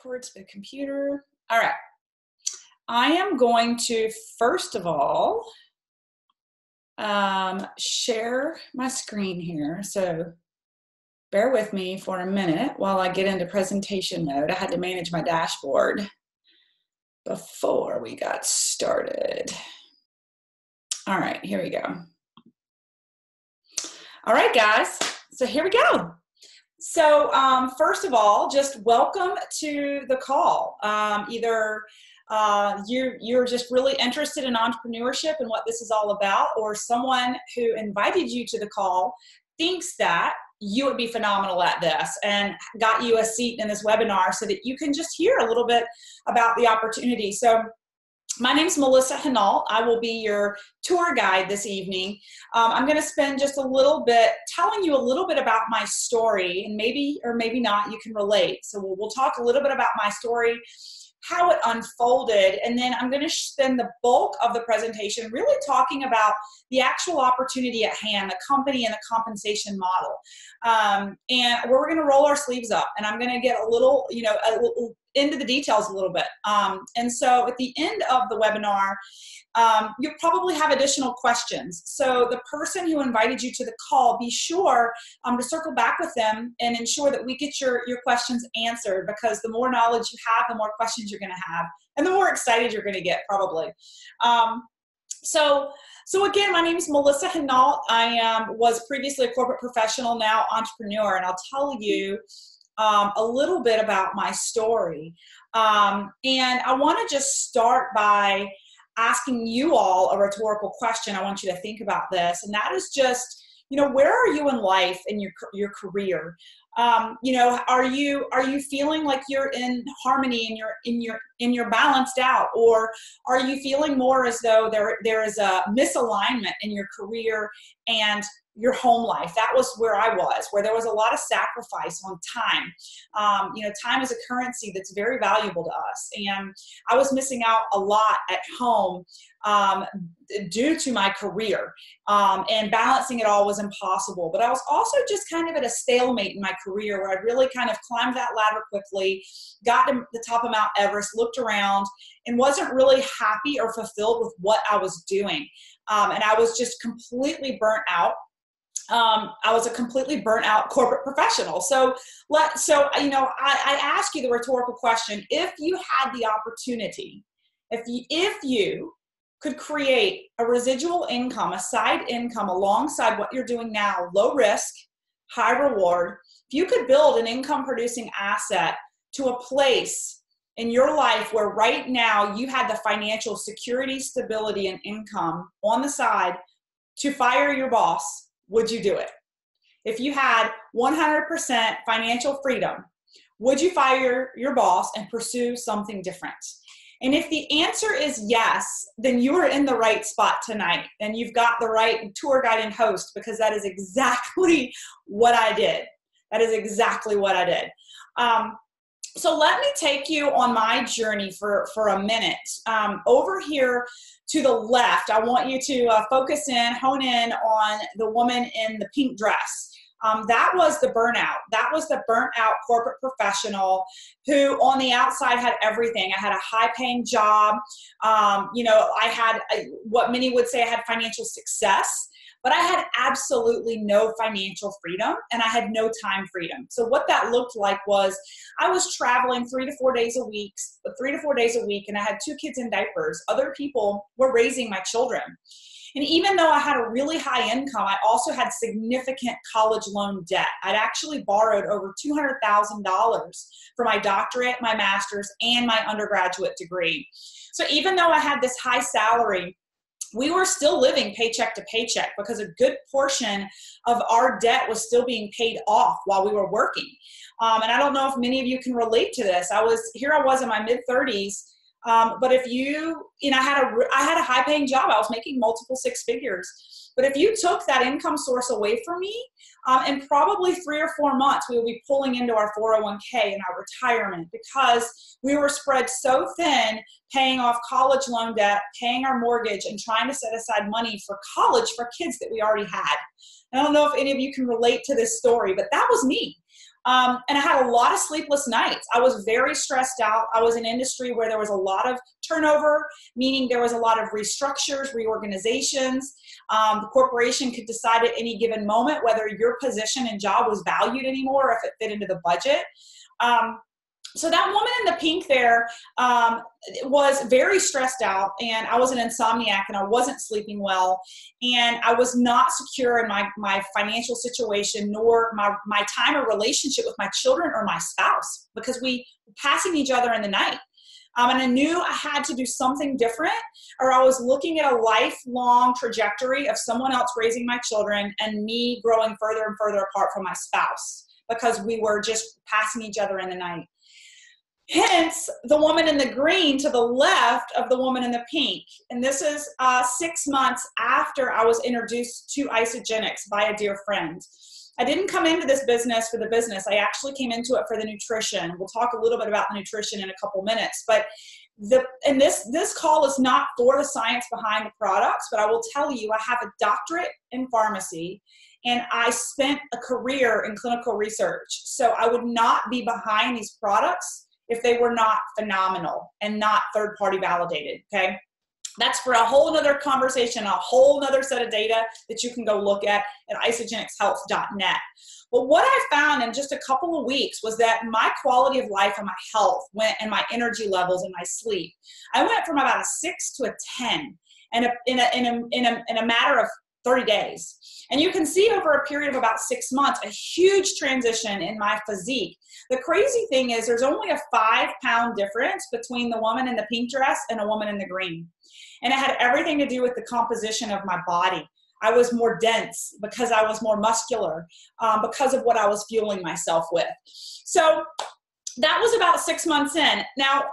record to the computer. All right. I am going to, first of all, share my screen here. So bear with me for a minute while I get into presentation mode. I had to manage my dashboard before we got started. All right, here we go. All right, guys. So here we go. So first of all, just welcome to the call. Either you're just really interested in entrepreneurship and what this is all about, or someone who invited you to the call thinks that you would be phenomenal at this and got you a seat in this webinar so that you can just hear a little bit about the opportunity. So my name is Melissa Hinault. I will be your tour guide this evening. I'm going to spend just a little bit telling you a little bit about my story, and maybe or maybe not you can relate. So we'll talk a little bit about my story, how it unfolded, and then I'm going to spend the bulk of the presentation really talking about the actual opportunity at hand, the company and the compensation model. And we're going to roll our sleeves up, and I'm going to get a little, into the details a little bit. And so at the end of the webinar, you'll probably have additional questions. So the person who invited you to the call, be sure to circle back with them and ensure that we get your questions answered, because the more knowledge you have, the more questions you're going to have, and the more excited you're going to get probably. So again, my name is Melissa Hinault. I was previously a corporate professional, now entrepreneur, and I'll tell you a little bit about my story. And I want to just start by asking you all a rhetorical question. I want you to think about this, and that is just, where are you in life in your career? Are you feeling like you're in harmony and you're balanced out, or are you feeling more as though there is a misalignment in your career and your home life? That was where I was, where there was a lot of sacrifice on time. Time is a currency that's very valuable to us, and I was missing out a lot at home due to my career, and balancing it all was impossible. But I was also just kind of at a stalemate in my career, where I really kind of climbed that ladder quickly, got to the top of Mount Everest, looked around, and wasn't really happy or fulfilled with what I was doing. And I was just completely burnt out. I was a completely burnt out corporate professional. So I ask you the rhetorical question: if you had the opportunity, if you could create a residual income, a side income alongside what you're doing now, low risk, high reward, if you could build an income producing asset to a place in your life where right now you had the financial security, stability, and income on the side to fire your boss, would you do it? If you had 100% financial freedom, would you fire your boss and pursue something different? And if the answer is yes, then you are in the right spot tonight, and you've got the right tour guide and host, because that is exactly what I did. That is exactly what I did. So let me take you on my journey for a minute. Over here to the left, I want you to focus in, hone in on the woman in the pink dress. That was the burnout. That was the burnt out corporate professional who on the outside had everything. I had a high paying job. I had what many would say I had financial success, but I had absolutely no financial freedom, and I had no time freedom. So what that looked like was I was traveling 3 to 4 days a week, and I had 2 kids in diapers. Other people were raising my children. And even though I had a really high income, I also had significant college loan debt. I'd actually borrowed over $200,000 for my doctorate, my master's, and my undergraduate degree. So even though I had this high salary, we were still living paycheck to paycheck, because a good portion of our debt was still being paid off while we were working. And I don't know if many of you can relate to this. I was in my mid-30s. But if I had a high paying job. I was making multiple 6 figures. But if you took that income source away from me, in probably 3 or 4 months, we would be pulling into our 401k and our retirement, because we were spread so thin, paying off college loan debt, paying our mortgage, and trying to set aside money for college for kids that we already had. I don't know if any of you can relate to this story, but that was me. And I had a lot of sleepless nights. I was very stressed out. I was in an industry where there was a lot of turnover, meaning there was a lot of restructures, reorganizations. The corporation could decide at any given moment whether your position and job was valued anymore, or if it fit into the budget. So that woman in the pink there was very stressed out, and I was an insomniac, and I wasn't sleeping well, and I was not secure in my financial situation, nor my time or relationship with my children or my spouse, because we were passing each other in the night. And I knew I had to do something different, or I was looking at a lifelong trajectory of someone else raising my children and me growing further and further apart from my spouse, because we were just passing each other in the night. Hence, the woman in the green to the left of the woman in the pink. And this is 6 months after I was introduced to Isagenix by a dear friend. I didn't come into this business for the business. I actually came into it for the nutrition. We'll talk a little bit about the nutrition in a couple minutes. But this call is not for the science behind the products, but I will tell you, I have a doctorate in pharmacy, and I spent a career in clinical research. So I would not be behind these products if they were not phenomenal and not third-party validated, okay? That's for a whole nother conversation, a whole nother set of data that you can go look at isagenixhealth.net. But what I found in just a couple of weeks was that my quality of life and my health went, and my energy levels and my sleep, I went from about a 6 to a 10 in a matter of 30 days. And you can see over a period of about 6 months, a huge transition in my physique. The crazy thing is there's only a 5-pound difference between the woman in the pink dress and a woman in the green. And it had everything to do with the composition of my body. I was more dense because I was more muscular, because of what I was fueling myself with. So that was about 6 months in. Now,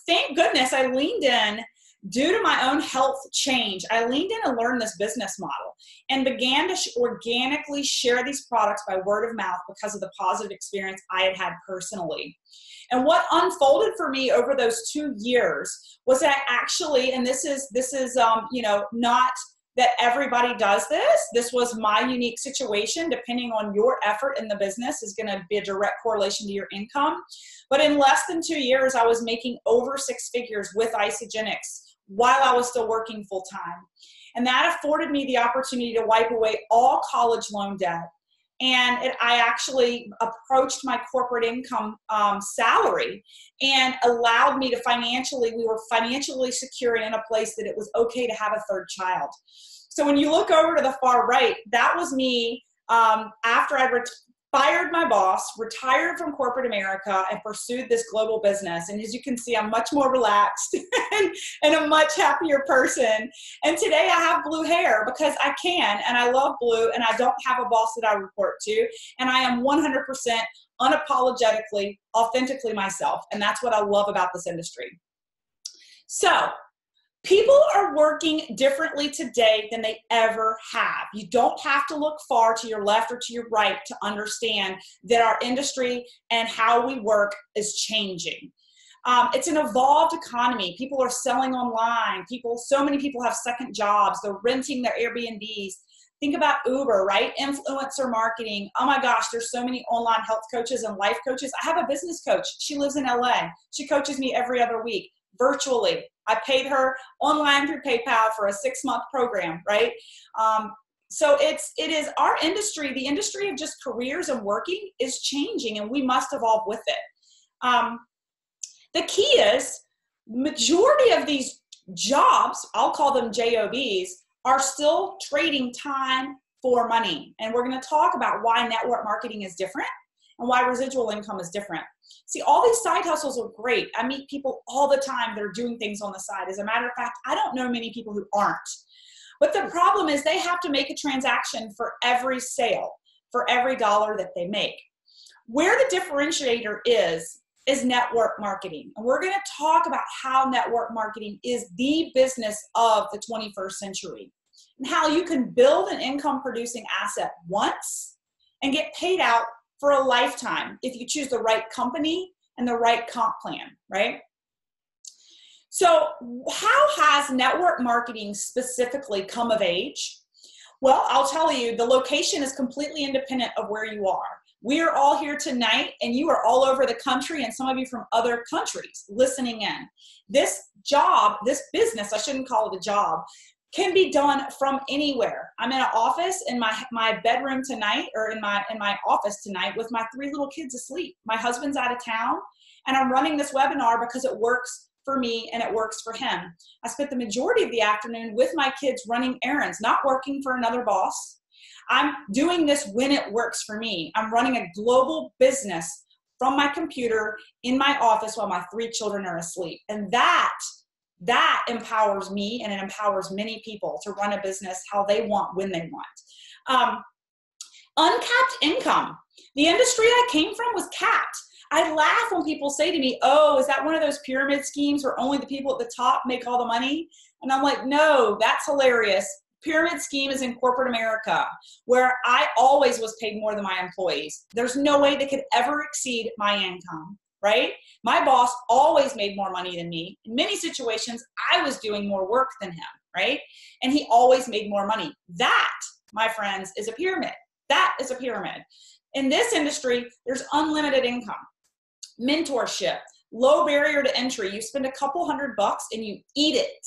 thank goodness I leaned in. Due to my own health change, I leaned in and learned this business model and began to organically share these products by word of mouth because of the positive experience I had had personally. And what unfolded for me over those 2 years was that actually, and this is not that everybody does this. This was my unique situation. Depending on your effort in the business is going to be a direct correlation to your income. But in less than 2 years, I was making over 6 figures with Isagenix while I was still working full time. And that afforded me the opportunity to wipe away all college loan debt. And I actually approached my corporate income salary, and allowed me to we were financially secure and in a place that it was okay to have a third child. So when you look over to the far right, that was me after I fired my boss, retired from corporate America, and pursued this global business. And as you can see, I'm much more relaxed and a much happier person. And today I have blue hair because I can, and I love blue, and I don't have a boss that I report to. And I am 100% unapologetically, authentically myself. And that's what I love about this industry. So, people are working differently today than they ever have. You don't have to look far to your left or to your right to understand that our industry and how we work is changing. It's an evolved economy. People are selling online. So many people have second jobs. They're renting their Airbnbs. Think about Uber, right? Influencer marketing. Oh my gosh, there's so many online health coaches and life coaches. I have a business coach. She lives in LA. She coaches me every other week, virtually. I paid her online through PayPal for a 6-month program, right? So it is our industry, the industry of just careers and working is changing, and we must evolve with it. The key is majority of these jobs, I'll call them JOBs, are still trading time for money. And we're going to talk about why network marketing is different and why residual income is different. See, all these side hustles are great. I meet people all the time that are doing things on the side. As a matter of fact, I don't know many people who aren't. But the problem is they have to make a transaction for every sale, for every dollar that they make. Where the differentiator is network marketing. And we're going to talk about how network marketing is the business of the 21st century and how you can build an income producing asset once and get paid out for a lifetime if you choose the right company and the right comp plan, right? So how has network marketing specifically come of age? Well, I'll tell you, the location is completely independent of where you are. We are all here tonight, and you are all over the country, and some of you from other countries listening in. This job, this business, I shouldn't call it a job, can be done from anywhere. I'm in an office in my bedroom tonight, or in my office tonight with my 3 little kids asleep. My husband's out of town, and I'm running this webinar because it works for me and it works for him. I spent the majority of the afternoon with my kids running errands, not working for another boss. I'm doing this when it works for me. I'm running a global business from my computer in my office while my 3 children are asleep. And that empowers me, and it empowers many people to run a business how they want, when they want. Uncapped income. The industry I came from was capped. I laugh when people say to me, oh, is that one of those pyramid schemes where only the people at the top make all the money? And I'm like, no, that's hilarious. Pyramid scheme is in corporate America, where I always was paid more than my employees. There's no way they could ever exceed my income, right? My boss always made more money than me. In many situations, I was doing more work than him, right? And he always made more money. That, my friends, is a pyramid. That is a pyramid. In this industry, there's unlimited income. Mentorship, low barrier to entry. You spend a couple $100 and you eat it,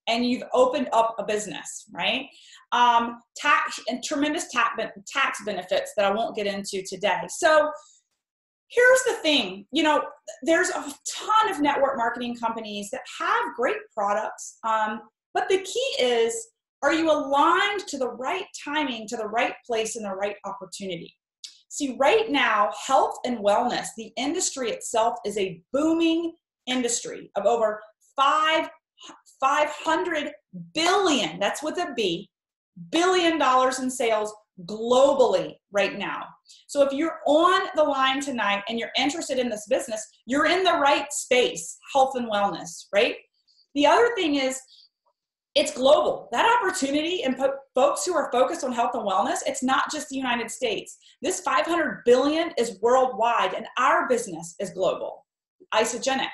and you've opened up a business, right? Tax and tremendous tax benefits that I won't get into today. So here's the thing, you know, there's a ton of network marketing companies that have great products, but the key is, are you aligned to the right timing, to the right place, and the right opportunity? See, right now, health and wellness, the industry itself is a booming industry of over $500 billion, that's with a B, $billion in sales globally right now. So if you're on the line tonight and you're interested in this business, you're in the right space, health and wellness, right? The other thing is, it's global. That opportunity, and folks who are focused on health and wellness, it's not just the United States. This $500 billion is worldwide, and our business is global, Isagenix.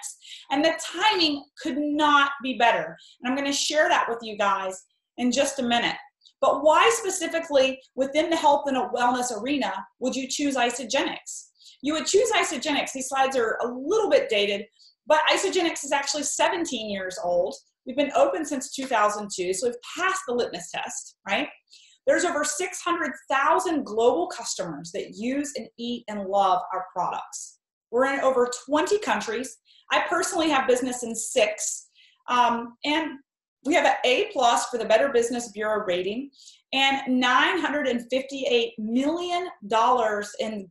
And the timing could not be better. And I'm going to share that with you guys in just a minute. But why specifically within the health and wellness arena would you choose Isagenix? You would choose Isagenix. These slides are a little bit dated, but Isagenix is actually 17 years old. We've been open since 2002, so we've passed the litmus test, right? There's over 600,000 global customers that use and eat and love our products. We're in over 20 countries. I personally have business in 6, and we have an A+ for the Better Business Bureau rating, and $958 million in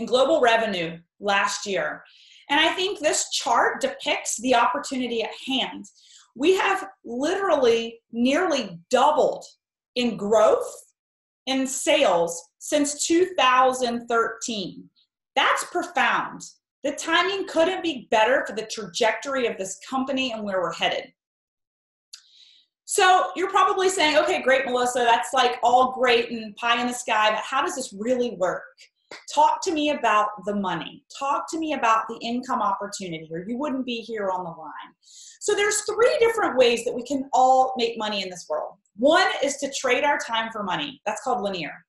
global revenue last year. And I think this chart depicts the opportunity at hand. We have literally nearly doubled in growth in sales since 2013. That's profound. The timing couldn't be better for the trajectory of this company and where we're headed. So you're probably saying, okay, great, Melissa, that's like all great and pie in the sky, but how does this really work? Talk to me about the money. Talk to me about the income opportunity, or you wouldn't be here on the line. So there's 3 different ways that we can all make money in this world. One is to trade our time for money. That's called linear.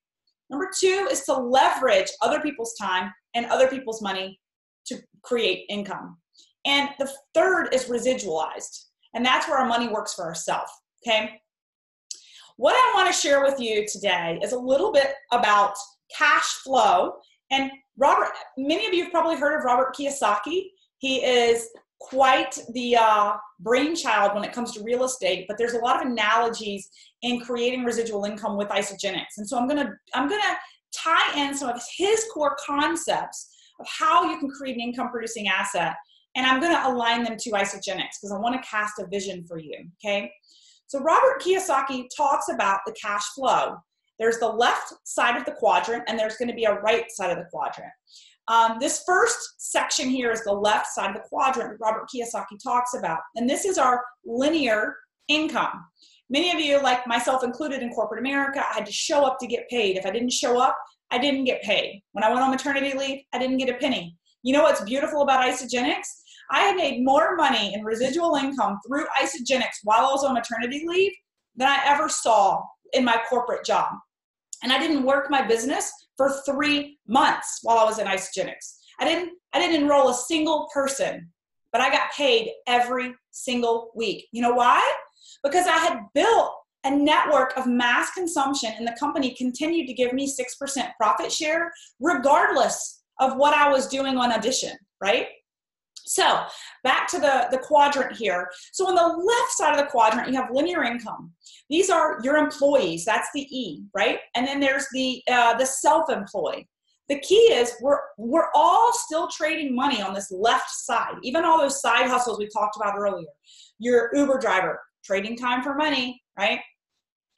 Number 2 is to leverage other people's time and other people's money to create income. And the third is residualized. And that's where our money works for ourselves, okay? What I want to share with you today is a little bit about cash flow. And Robert, many of you have probably heard of Robert Kiyosaki. He is quite the brainchild when it comes to real estate, but there's a lot of analogies in creating residual income with Isagenix. And so I'm gonna tie in some of his core concepts of how you can create an income producing asset, and I'm gonna align them to Isagenix because I want to cast a vision for you, okay? So Robert Kiyosaki talks about the cash flow. There's the left side of the quadrant, and there's going to be a right side of the quadrant. This first section here is the left side of the quadrant that Robert Kiyosaki talks about, and this is our linear income. Many of you, like myself included in corporate America, I had to show up to get paid. If I didn't show up, I didn't get paid. When I went on maternity leave, I didn't get a penny. You know what's beautiful about Isagenix? I had made more money in residual income through Isagenix while I was on maternity leave than I ever saw in my corporate job. And I didn't work my business for 3 months while I was in Isagenix. I didn't enroll a single person, but I got paid every single week. You know why? Because I had built a network of mass consumption, and the company continued to give me 6% profit share regardless of what I was doing on audition, right? So back to the quadrant here. So on the left side of the quadrant, you have linear income. These are your employees. That's the E, right? And then there's the self-employed. The key is we're all still trading money on this left side, even all those side hustles we talked about earlier. Your Uber driver, trading time for money, right?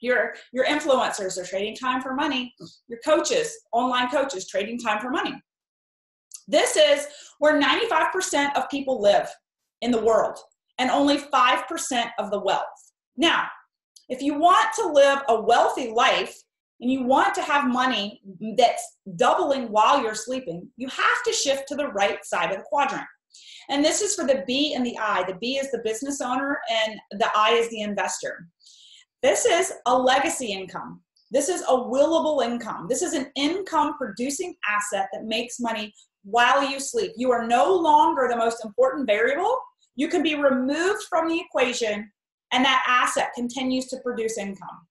Your influencers are trading time for money. Your coaches, online coaches, trading time for money. This is where 95% of people live in the world and only 5% of the wealth. Now, if you want to live a wealthy life and you want to have money that's doubling while you're sleeping, you have to shift to the right side of the quadrant. And this is for the B and the I. The B is the business owner and the I is the investor. This is a legacy income. This is a willable income. This is an income producing asset that makes money while you sleep. You are no longer the most important variable. You can be removed from the equation and that asset continues to produce income.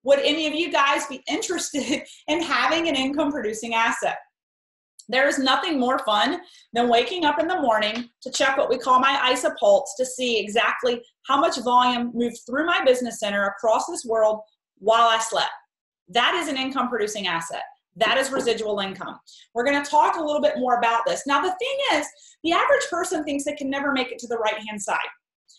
Would any of you guys be interested in having an income producing asset? There is nothing more fun than waking up in the morning to check what we call my ISA pulse to see exactly how much volume moved through my business center across this world while I slept. That is an income producing asset. That is residual income. We're going to talk a little bit more about this. Now, the thing is, the average person thinks they can never make it to the right-hand side.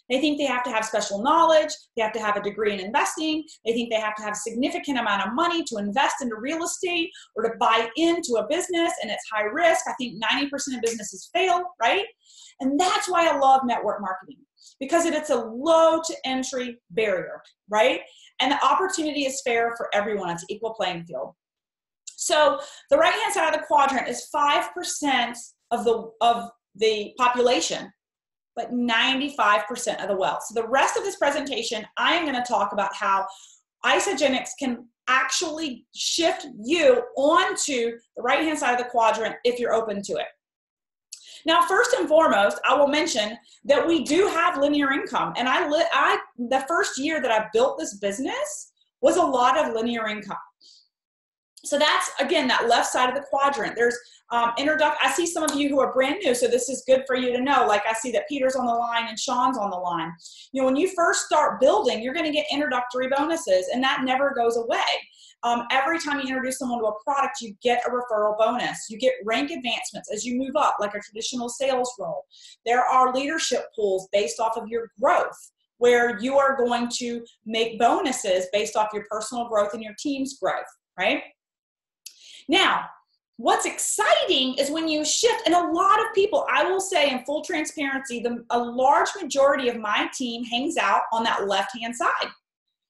They think they have to have special knowledge. They have to have a degree in investing. They think they have to have a significant amount of money to invest into real estate or to buy into a business, and it's high risk. I think 90% of businesses fail, right? And that's why I love network marketing, because it's a low to entry barrier, right? And the opportunity is fair for everyone. It's equal playing field. So the right-hand side of the quadrant is 5% of the population, but 95% of the wealth. So the rest of this presentation, I am going to talk about how Isagenix can actually shift you onto the right-hand side of the quadrant if you're open to it. Now, first and foremost, I will mention that we do have linear income. And the first year that I built this business was a lot of linear income. So that's, again, that left side of the quadrant. There's I see some of you who are brand new, so this is good for you to know. Like I see that Peter's on the line and Sean's on the line. You know, when you first start building, you're going to get introductory bonuses, and that never goes away. Every time you introduce someone to a product, you get a referral bonus. You get rank advancements as you move up, like a traditional sales role. There are leadership pools based off of your growth, where you are going to make bonuses based off your personal growth and your team's growth, right? Now, what's exciting is when you shift, and a lot of people, I will say in full transparency, a large majority of my team hangs out on that left-hand side.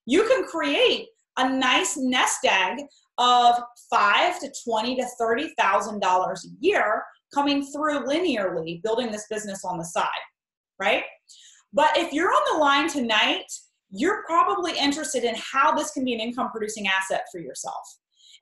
You can create a nice nest egg of $5,000 to $20,000 to $30,000 a year coming through linearly, building this business on the side, right? But if you're on the line tonight, you're probably interested in how this can be an income-producing asset for yourself.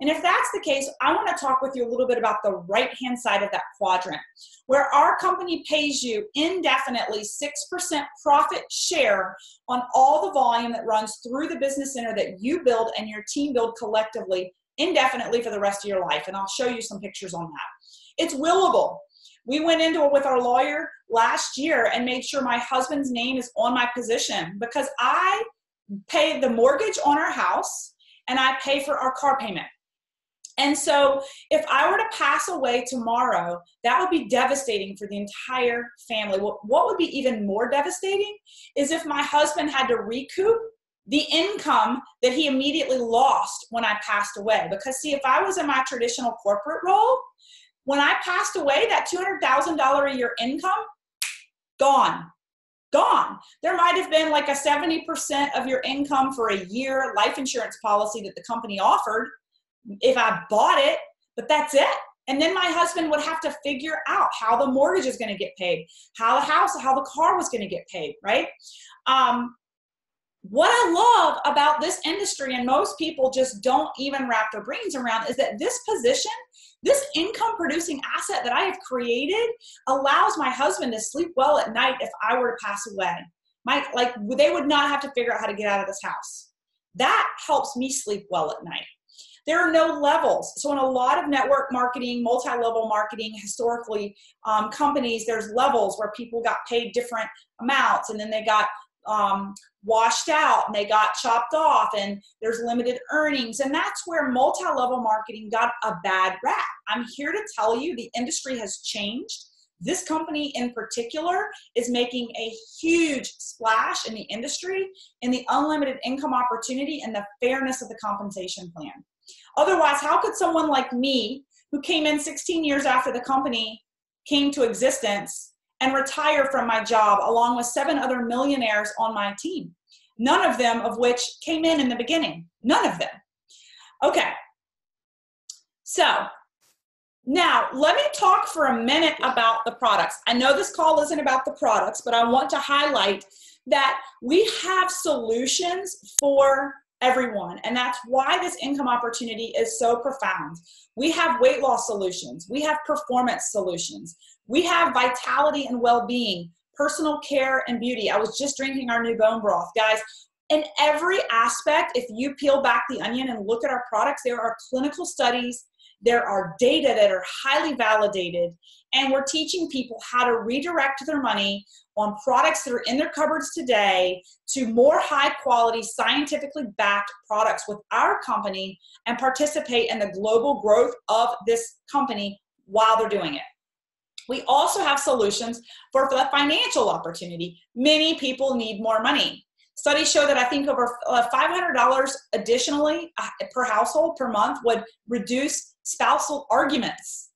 And if that's the case, I want to talk with you a little bit about the right-hand side of that quadrant, where our company pays you indefinitely 6% profit share on all the volume that runs through the business center that you build and your team build collectively indefinitely for the rest of your life. And I'll show you some pictures on that. It's willable. We went into it with our lawyer last year and made sure my husband's name is on my position, because I pay the mortgage on our house and I pay for our car payment. And so if I were to pass away tomorrow, that would be devastating for the entire family. What would be even more devastating is if my husband had to recoup the income that he immediately lost when I passed away. Because see, if I was in my traditional corporate role, when I passed away, that $200,000 a year income, gone. There might have been like a 70% of your income for a year life insurance policy that the company offered if I bought it, but that's it. And then my husband would have to figure out how the mortgage is going to get paid, how the car was going to get paid, right? What I love about this industry, and most people just don't even wrap their brains around, is that this position, this income producing asset that I have created, allows my husband to sleep well at night if I were to pass away. They would not have to figure out how to get out of this house. That helps me sleep well at night. There are no levels. So in a lot of network marketing, multi-level marketing, historically, companies, there's levels where people got paid different amounts, and then they got washed out, and they got chopped off, and there's limited earnings. And that's where multi-level marketing got a bad rap. I'm here to tell you the industry has changed. This company in particular is making a huge splash in the industry, in the unlimited income opportunity and the fairness of the compensation plan. Otherwise, how could someone like me, who came in 16 years after the company came to existence, and retire from my job along with 7 other millionaires on my team? None of them of which came in the beginning. None of them. Okay. So now let me talk for a minute about the products. I know this call isn't about the products, but I want to highlight that we have solutions for everyone. And that's why this income opportunity is so profound. We have weight loss solutions. We have performance solutions. We have vitality and well-being, personal care and beauty. I was just drinking our new bone broth, guys. In every aspect, if you peel back the onion and look at our products, there are clinical studies, there are data that are highly validated, and we're teaching people how to redirect their money on products that are in their cupboards today to more high quality, scientifically backed products with our company, and participate in the global growth of this company while they're doing it. We also have solutions for the financial opportunity. Many people need more money. Studies show that I think over $500 additionally per household per month would reduce spousal arguments.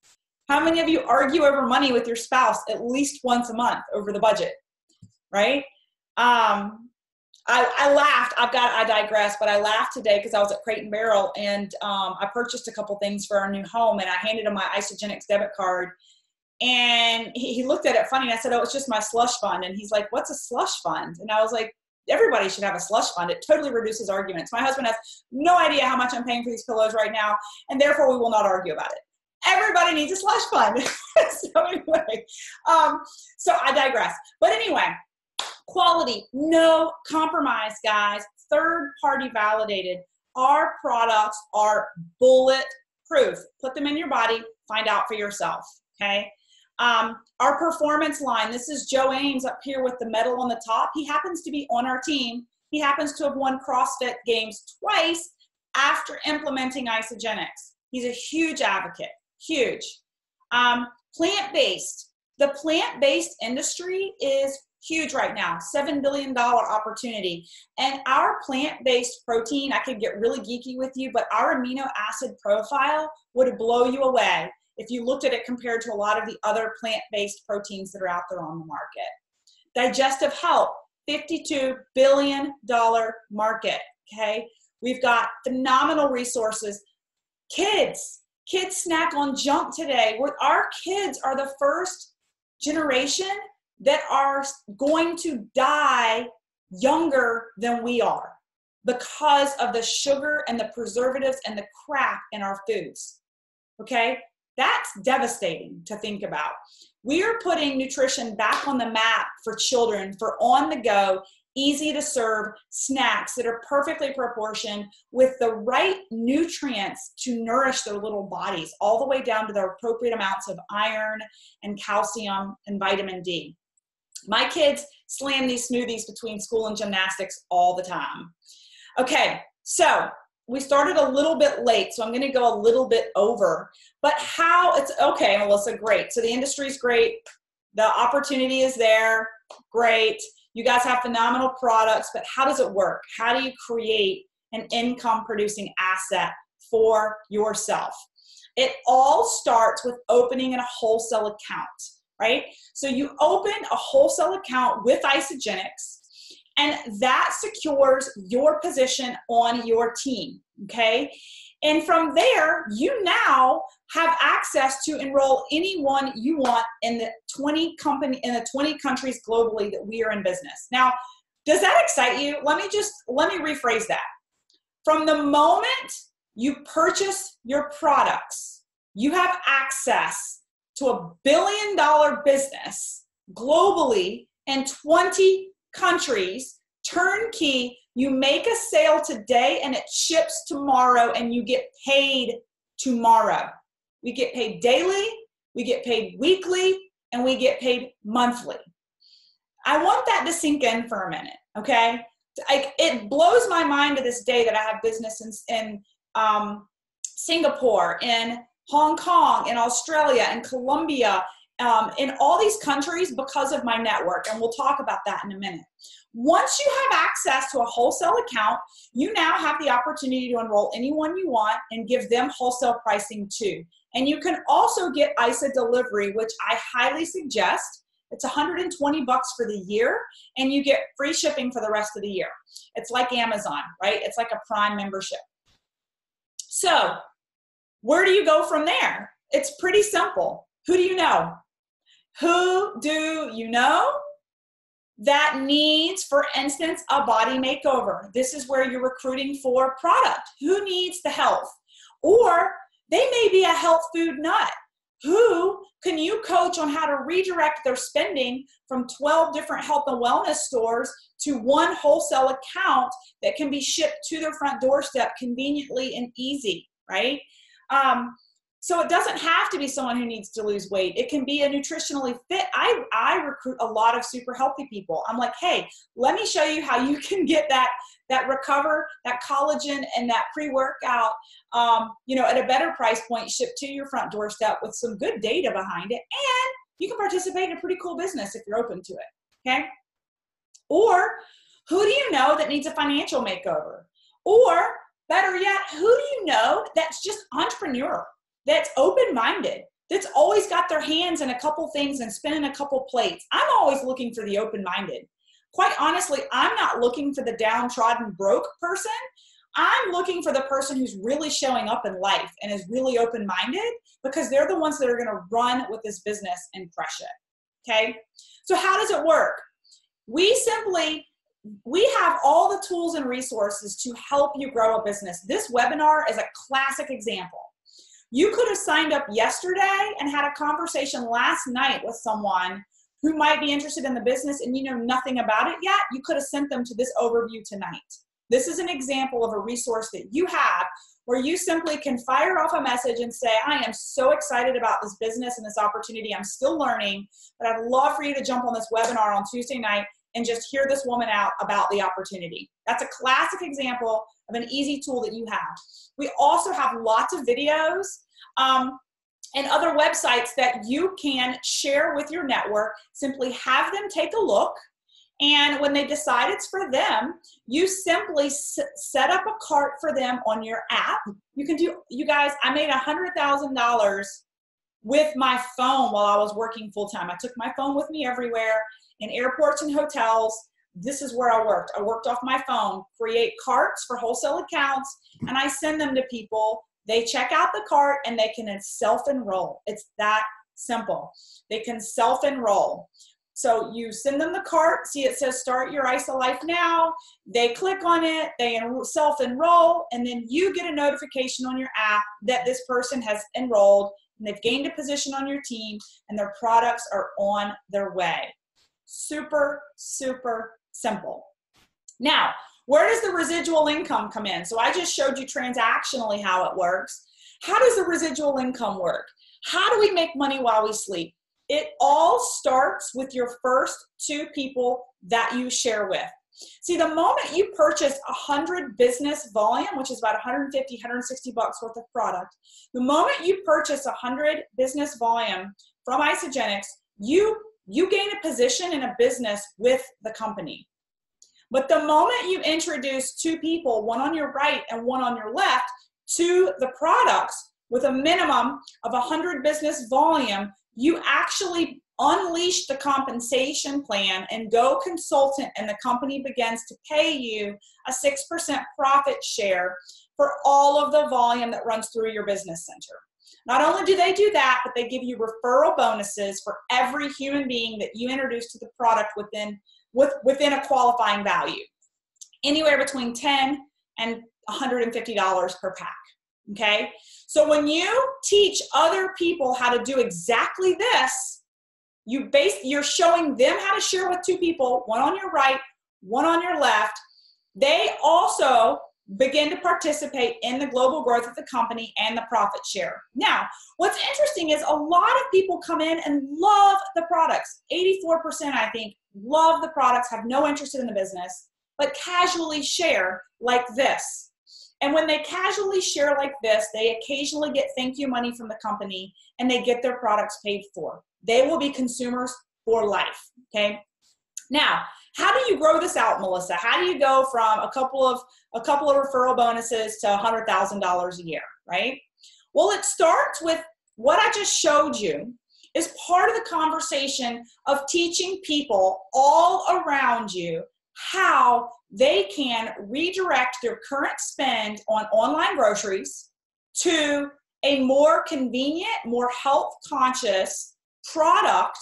How many of you argue over money with your spouse at least once a month over the budget, right? I laughed. I digress, but I laughed today because I was at Crate and Barrel, and I purchased a couple things for our new home, and I handed him my Isagenix debit card, and he looked at it funny, and I said, "Oh, it's just my slush fund." And he's like, "What's a slush fund?" And I was like, everybody should have a slush fund. It totally reduces arguments. My husband has no idea how much I'm paying for these pillows right now, and therefore we will not argue about it. Everybody needs a slush fund. So anyway, so I digress. But anyway, quality, no compromise, guys. Third-party validated. Our products are bulletproof. Put them in your body, find out for yourself, okay? Our performance line, this is Joe Ames up here with the medal on the top. He happens to be on our team. He happens to have won CrossFit Games twice after implementing Isagenix. He's a huge advocate, huge. Plant-based. The plant-based industry is huge right now, $7 billion opportunity. And our plant-based protein, I could get really geeky with you, but our amino acid profile would blow you away if you looked at it compared to a lot of the other plant-based proteins that are out there on the market. Digestive health, $52 billion market, okay? We've got phenomenal resources. Kids snack on junk today. Our kids are the first generation that are going to die younger than we are because of the sugar and the preservatives and the crap in our foods, okay? That's devastating to think about. We are putting nutrition back on the map for children for on-the-go, easy-to-serve snacks that are perfectly proportioned with the right nutrients to nourish their little bodies, all the way down to the appropriate amounts of iron and calcium and vitamin D. My kids slam these smoothies between school and gymnastics all the time. Okay, so we started a little bit late, so I'm going to go a little bit over. But how it's okay, Melissa, great. So the industry's great. The opportunity is there. Great. You guys have phenomenal products, but how does it work? How do you create an income producing asset for yourself? It all starts with opening a wholesale account, right? So you open a wholesale account with Isagenix, and that secures your position on your team, okay? And from there, you now have access to enroll anyone you want in the 20 countries globally that we are in business. Now, Does that excite you? Let me rephrase that. From the moment you purchase your products, you have access to $1 billion business globally in 20 countries, turnkey. You make a sale today and it ships tomorrow and you get paid tomorrow. We get paid daily, we get paid weekly, and we get paid monthly. I want that to sink in for a minute, okay? It blows my mind to this day that I have business in Singapore, in Hong Kong, in Australia, in Colombia, in all these countries because of my network, and we'll talk about that in a minute. Once you have access to a wholesale account, you now have the opportunity to enroll anyone you want and give them wholesale pricing too. And you can also get ISA delivery, which I highly suggest. It's $120 for the year, and you get free shipping for the rest of the year. It's like Amazon, right? It's like a Prime membership. So where do you go from there? It's pretty simple. Who do you know? Who do you know that needs, for instance, a body makeover? This is where you're recruiting for product. Who needs the health? Or they may be a health food nut. Who can you coach on how to redirect their spending from 12 different health and wellness stores to one wholesale account that can be shipped to their front doorstep conveniently and easy, right? So it doesn't have to be someone who needs to lose weight. It can be a nutritionally fit. I recruit a lot of super healthy people. I'm like, hey, let me show you how you can get that recover, that collagen and that pre-workout, at a better price point shipped to your front doorstep with some good data behind it. And you can participate in a pretty cool business if you're open to it, okay? Or who do you know that needs a financial makeover? Or better yet, who do you know that's just entrepreneurial? That's open-minded, that's always got their hands in a couple things and spinning a couple plates. I'm always looking for the open-minded. Quite honestly, I'm not looking for the downtrodden broke person. I'm looking for the person who's really showing up in life and is really open-minded, because they're the ones that are gonna run with this business and crush it, okay? So how does it work? We have all the tools and resources to help you grow a business. This webinar is a classic example. You could have signed up yesterday and had a conversation last night with someone who might be interested in the business and you know nothing about it yet. You could have sent them to this overview tonight. This is an example of a resource that you have where you simply can fire off a message and say, I am so excited about this business and this opportunity. I'm still learning, but I'd love for you to jump on this webinar on Tuesday night and just hear this woman out about the opportunity. That's a classic example of an easy tool that you have. We also have lots of videos and other websites that you can share with your network. Simply have them take a look, and when they decide it's for them, you simply set up a cart for them on your app. You can do, you guys, I made $100,000 with my phone while I was working full-time. I took my phone with me everywhere, in airports and hotels. This is where I worked. I worked off my phone, create carts for wholesale accounts, and I send them to people. They check out the cart and they can self-enroll. It's that simple. They can self-enroll. So you send them the cart, see it says start your ISA Life now. They click on it, they self-enroll, and then you get a notification on your app that this person has enrolled and they've gained a position on your team and their products are on their way. Super, super simple. Now, where does the residual income come in? So I just showed you transactionally how it works. How does the residual income work? How do we make money while we sleep? It all starts with your first 2 people that you share with. See, the moment you purchase 100 business volume, which is about 150, 160 bucks worth of product, the moment you purchase 100 business volume from Isagenix, you gain a position in a business with the company. But the moment you introduce 2 people, one on your right and one on your left, to the products with a minimum of 100 business volume, you actually unleash the compensation plan and go consultant, and the company begins to pay you a 6% profit share for all of the volume that runs through your business center. Not only do they do that, but they give you referral bonuses for every human being that you introduce to the product within a qualifying value, anywhere between $10 and $150 per pack. Okay, so when you teach other people how to do exactly this, you're showing them how to share with two people, one on your right, one on your left. They also begin to participate in the global growth of the company and the profit share. Now, what's interesting is a lot of people come in and love the products. 84%, I think, love the products, have no interest in the business, but casually share like this. And when they casually share like this, they occasionally get thank you money from the company and they get their products paid for. They will be consumers for life, okay? Now, how do you grow this out, Melissa? How do you go from a couple of referral bonuses to $100,000 a year, right? Well, it starts with what I just showed you is part of the conversation of teaching people all around you how they can redirect their current spend on online groceries to a more convenient, more health conscious product.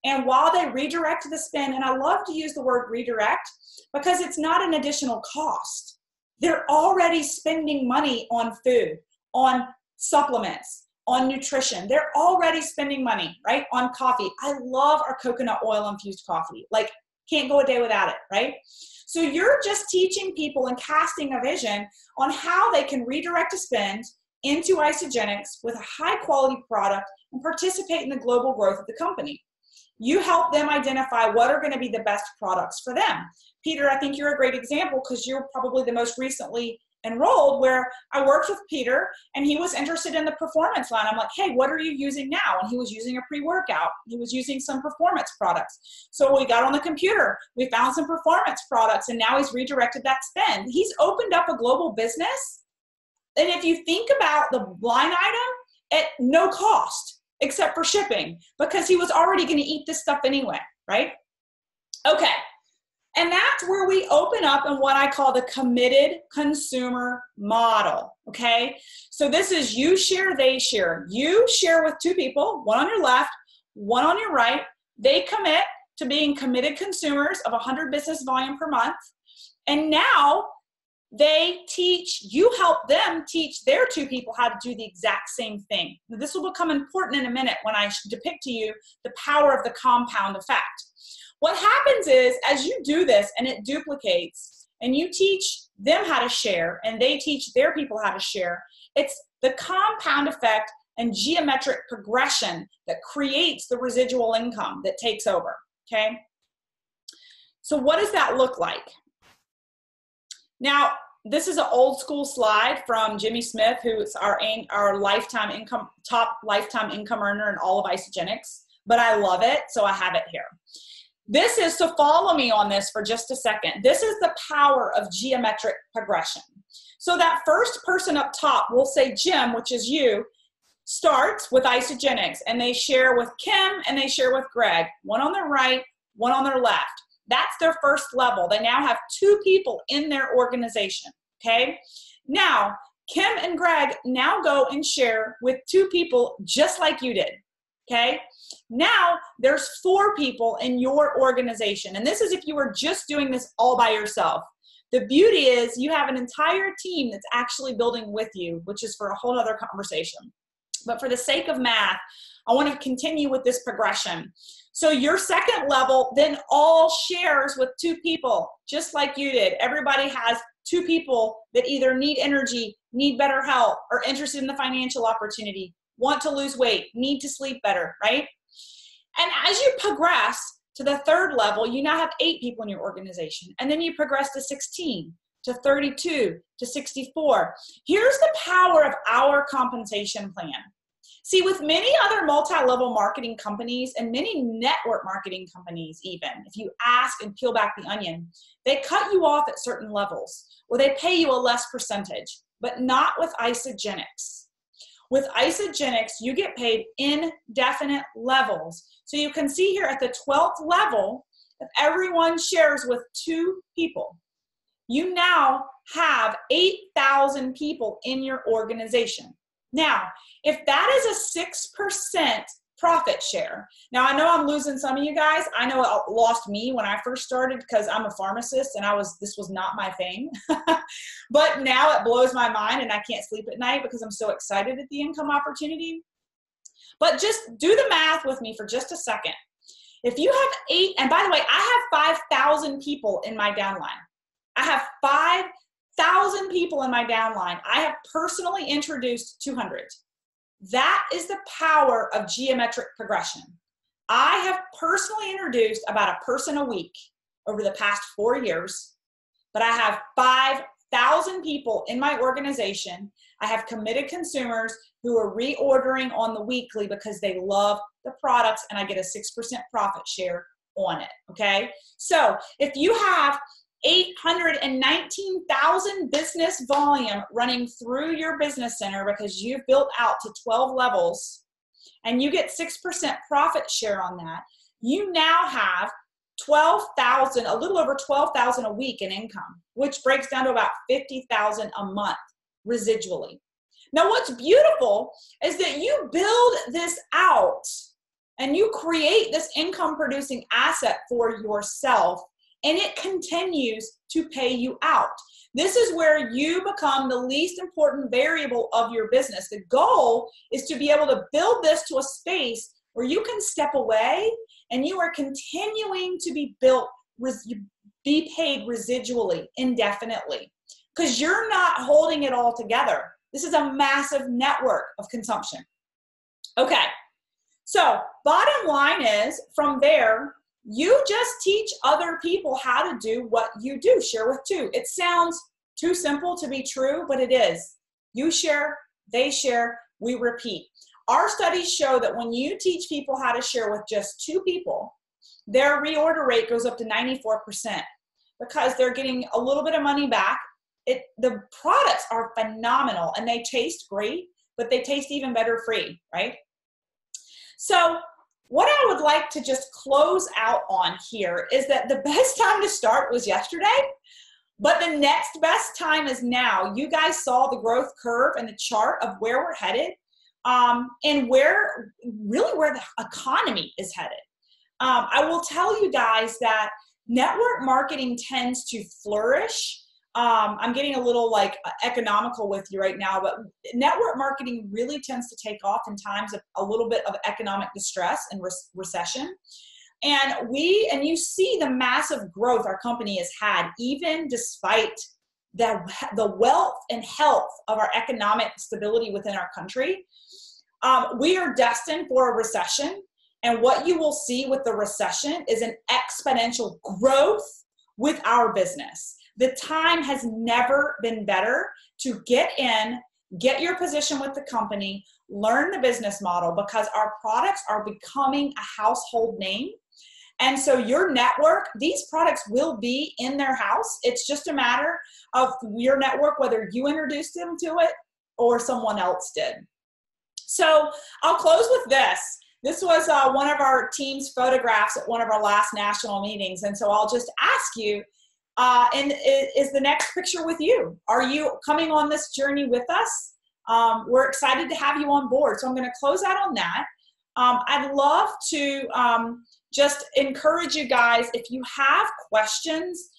And while they redirect the spend, and I love to use the word redirect because it's not an additional cost. They're already spending money on food, on supplements, on nutrition. They're already spending money, right? On coffee. I love our coconut oil infused coffee. Like, can't go a day without it, right? So you're just teaching people and casting a vision on how they can redirect a spend into Isagenix with a high quality product and participate in the global growth of the company. You help them identify what are going to be the best products for them. Peter, I think you're a great example because you're probably the most recently enrolled, where I worked with Peter and he was interested in the performance line. I'm like, hey, what are you using now? And he was using a pre-workout. He was using some performance products. So we got on the computer, we found some performance products, and now he's redirected that spend. He's opened up a global business. And if you think about the line item, at no cost except for shipping, because he was already going to eat this stuff anyway, right? Okay. And that's where we open up in what I call the committed consumer model, okay? So this is you share, they share. You share with two people, one on your left, one on your right. They commit to being committed consumers of 100 business volume per month. And now they teach, you help them teach their two people how to do the exact same thing. Now, this will become important in a minute when I depict to you the power of the compound effect. What happens is, as you do this and it duplicates, and you teach them how to share, and they teach their people how to share, it's the compound effect and geometric progression that creates the residual income that takes over, okay? So what does that look like? Now, this is an old school slide from Jimmy Smith, who is our lifetime income, top lifetime income earner in all of Isagenix, but I love it, so I have it here. This is, so follow me on this for just a second. This is the power of geometric progression. So that first person up top, we'll say Jim, which is you, starts with Isagenix, and they share with Kim and they share with Greg, one on their right, one on their left. That's their first level. They now have two people in their organization, okay? Now, Kim and Greg now go and share with two people just like you did, okay? Now, there's 4 people in your organization, and this is if you were just doing this all by yourself. The beauty is you have an entire team that's actually building with you, which is for a whole other conversation. But for the sake of math, I want to continue with this progression. So your second level then all shares with 2 people, just like you did. Everybody has 2 people that either need energy, need better health, are interested in the financial opportunity, want to lose weight, need to sleep better, right? And as you progress to the third level, you now have 8 people in your organization. And then you progress to 16, to 32, to 64. Here's the power of our compensation plan. See, with many other multi-level marketing companies and many network marketing companies even, if you ask and peel back the onion, they cut you off at certain levels or they pay you a less percentage, but not with Isagenix. With Isagenix, you get paid indefinite levels. So you can see here at the 12th level, if everyone shares with 2 people, you now have 8,000 people in your organization. Now, if that is a 6% profit share, now I know I'm losing some of you guys. I know it lost me when I first started because I'm a pharmacist and this was not my thing. But now it blows my mind and I can't sleep at night because I'm so excited at the income opportunity. But just do the math with me for just a second. If you have and by the way, I have 5,000 people in my downline. I have 5,000 people in my downline. I have personally introduced 200. That is the power of geometric progression. I have personally introduced about a person a week over the past 4 years, but I have 5,000 people in my organization. I have committed consumers who are reordering on the weekly because they love the products, and I get a 6% profit share on it, okay? So if you have 819,000 business volume running through your business center because you've built out to 12 levels and you get 6% profit share on that, you now have 12,000, a little over 12,000 a week in income, which breaks down to about 50,000 a month residually. Now, what's beautiful is that you build this out and you create this income producing asset for yourself, and it continues to pay you out. This is where you become the least important variable of your business. The goal is to be able to build this to a space where you can step away and you are continuing to be paid residually, indefinitely, because you're not holding it all together. This is a massive network of consumption. Okay, so bottom line is, from there, you just teach other people how to do what you do. Share with two. It sounds too simple to be true, but it is. You share, they share, we repeat. Our studies show that when you teach people how to share with just 2 people, their reorder rate goes up to 94% because they're getting a little bit of money back. The products are phenomenal and they taste great, but they taste even better free, right? So what I would like to just close out on here is that the best time to start was yesterday, but the next best time is now. You guys saw the growth curve and the chart of where we're headed, and where the economy is headed. I will tell you guys that network marketing tends to flourish. I'm getting a little economical with you right now, but network marketing really tends to take off in times of a little bit of economic distress and recession. And you see the massive growth our company has had, even despite the wealth and health of our economic stability within our country. We are destined for a recession. And what you will see with the recession is an exponential growth with our business. The time has never been better to get in, get your position with the company, learn the business model, because our products are becoming a household name. And so your network, these products will be in their house. It's just a matter of your network, whether you introduced them to it or someone else did. So I'll close with this. This was one of our team's photographs at one of our last national meetings. And so I'll just ask you, and is the next picture with you? Are you coming on this journey with us? We're excited to have you on board. So I'm going to close out on that. I'd love to just encourage you guys, if you have questions,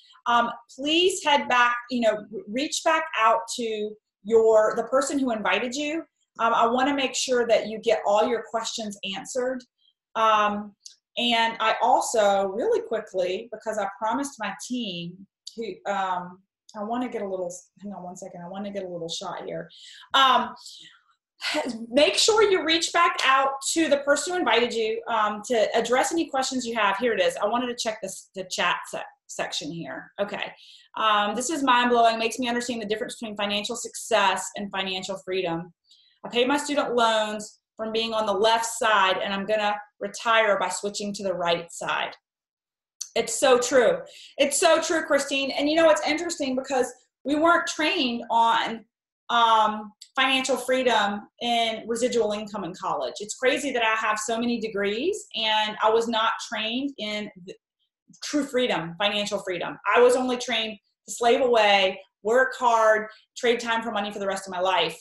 please head back, reach back out to the person who invited you. I want to make sure that you get all your questions answered. And I also, really quickly, because I promised my team, I want to get a little, hang on one second, I want to get a little shot here. Make sure you reach back out to the person who invited you to address any questions you have. Here it is. I wanted to check the chat section here. Okay. This is mind-blowing, makes me understand the difference between financial success and financial freedom. I paid my student loans from being on the left side, and I'm going to retire by switching to the right side. It's so true. It's so true, Christine. And it's interesting because we weren't trained on financial freedom and residual income in college. It's crazy that I have so many degrees and I was not trained in true freedom, financial freedom. I was only trained to slave away, work hard, trade time for money for the rest of my life.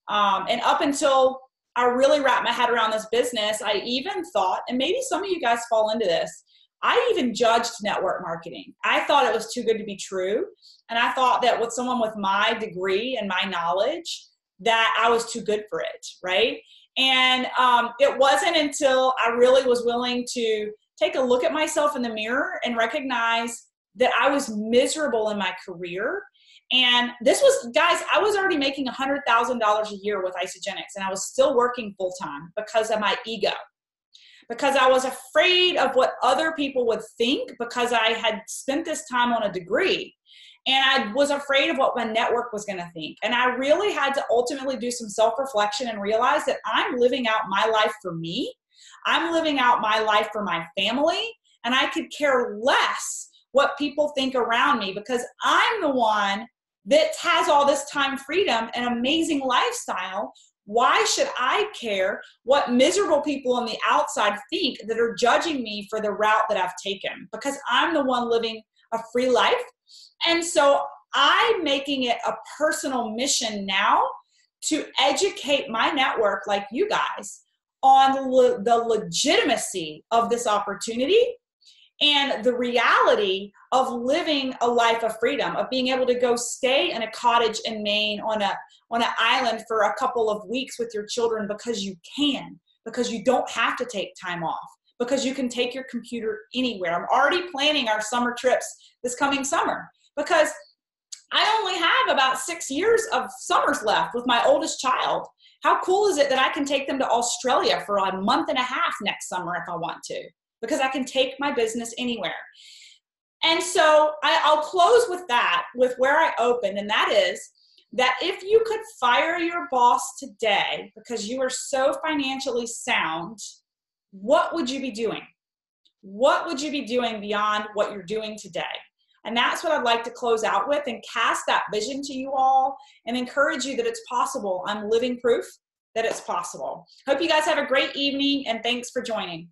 And up until I really wrapped my head around this business, I even thought, and maybe some of you guys fall into this, I even judged network marketing. I thought it was too good to be true. And I thought that with someone with my degree and my knowledge, that I was too good for it, right? And it wasn't until I really was willing to take a look at myself in the mirror and recognize that I was miserable in my career. And this was, guys, I was already making $100,000 a year with Isagenix, and I was still working full time because of my ego, because I was afraid of what other people would think, because I had spent this time on a degree, and I was afraid of what my network was going to think. And I really had to ultimately do some self-reflection and realize that I'm living out my life for me. I'm living out my life for my family, and I could care less what people think around me, because I'm the one that has all this time freedom and amazing lifestyle. Why should I care what miserable people on the outside think that are judging me for the route that I've taken? Because I'm the one living a free life. And so I'm making it a personal mission now to educate my network, like you guys, on the legitimacy of this opportunity and the reality of living a life of freedom, of being able to go stay in a cottage in Maine on an island for a couple of weeks with your children because you can, because you don't have to take time off, because you can take your computer anywhere. I'm already planning our summer trips this coming summer, because I only have about 6 years of summers left with my oldest child. How cool is it that I can take them to Australia for a month and a half next summer if I want to, because I can take my business anywhere. And so I'll close with that, with where I opened, and that is that if you could fire your boss today because you are so financially sound, what would you be doing? What would you be doing beyond what you're doing today? And that's what I'd like to close out with, and cast that vision to you all and encourage you that it's possible. I'm living proof that it's possible. Hope you guys have a great evening, and thanks for joining.